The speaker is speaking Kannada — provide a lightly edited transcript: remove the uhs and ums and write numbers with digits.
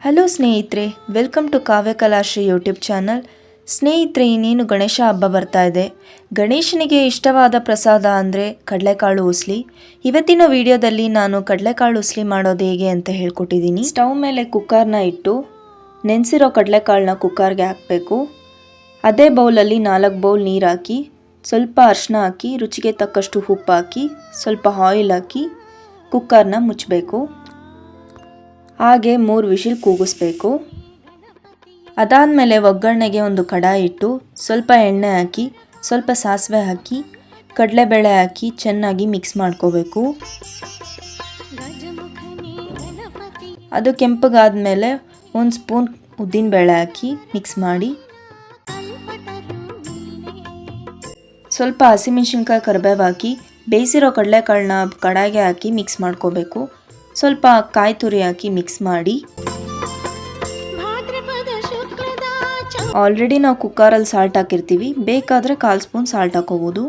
ಹಲೋ ಸ್ನೇಹಿತರೆ, welcome to Kavya Kalashree YouTube channel. ಸ್ನೇಹಿತರೆ, ಇನ್ನೇನು ಗಣೇಶ ಹಬ್ಬ ಬರ್ತಾ ಇದೆ. ಗಣೇಶನಿಗೆ ಇಷ್ಟವಾದ ಪ್ರಸಾದ ಅಂದರೆ ಕಡಲೆಕಾಳು ಉಸ್ಲಿ. ಇವತ್ತಿನ ವಿಡಿಯೋದಲ್ಲಿ ನಾನು ಕಡಲೆಕಾಳು ಉಸ್ಲಿ ಮಾಡೋದು ಹೇಗೆ ಅಂತ ಹೇಳ್ಕೊಟ್ಟಿದ್ದೀನಿ. ಸ್ಟವ್ ಮೇಲೆ ಕುಕ್ಕರ್ನ ಇಟ್ಟು ನೆನೆಸಿರೋ ಕಡಲೆಕಾಳನ್ನ ಕುಕ್ಕರ್ಗೆ ಹಾಕಬೇಕು. ಅದೇ ಬೌಲಲ್ಲಿ 4 ಬೌಲ್ ನೀರು ಹಾಕಿ, ಸ್ವಲ್ಪ ಅರಿಶಿನ ಹಾಕಿ, ರುಚಿಗೆ ತಕ್ಕಷ್ಟು ಉಪ್ಪು ಹಾಕಿ, ಸ್ವಲ್ಪ ಆಯಿಲ್ ಹಾಕಿ ಕುಕ್ಕರ್ನ ಮುಚ್ಚಬೇಕು. ಹಾಗೆ 3 ವಿಷಿಲ್ ಕೂಗಿಸ್ಬೇಕು. ಅದಾದಮೇಲೆ ಒಗ್ಗರಣೆಗೆ ಒಂದು ಕಡಾಯಿ ಇಟ್ಟು ಸ್ವಲ್ಪ ಎಣ್ಣೆ ಹಾಕಿ, ಸ್ವಲ್ಪ ಸಾಸಿವೆ ಹಾಕಿ, ಕಡಲೆಬೇಳೆ ಹಾಕಿ ಚೆನ್ನಾಗಿ ಮಿಕ್ಸ್ ಮಾಡ್ಕೋಬೇಕು. ಅದು ಕೆಂಪಗಾದ್ಮೇಲೆ 1 ಸ್ಪೂನ್ ಉದ್ದಿನಬೇಳೆ ಹಾಕಿ ಮಿಕ್ಸ್ ಮಾಡಿ, ಸ್ವಲ್ಪ ಹಸಿಮೆಣಸಿನ್ಕಾಯಿ ಕರಿಬೇವು ಹಾಕಿ ಬೇಯಿಸಿರೋ ಕಡಲೆಕಾಳನ್ನ ಕಡಾಯಿಗೆ ಹಾಕಿ ಮಿಕ್ಸ್ ಮಾಡ್ಕೋಬೇಕು. ಸ್ವಲ್ಪ ಕಾಯಿ ತುರಿ ಹಾಕಿ ಮಿಕ್ಸ್ ಮಾಡಿ. ಆಲ್ರೆಡಿ ನಾವು ಕುಕ್ಕರಲ್ಲಿ ಸಾಲ್ಟ್ ಹಾಕಿರ್ತೀವಿ, ಬೇಕಾದರೆ 1/4 ಸ್ಪೂನ್ ಸಾಲ್ಟ್ ಹಾಕೋಬೋದು.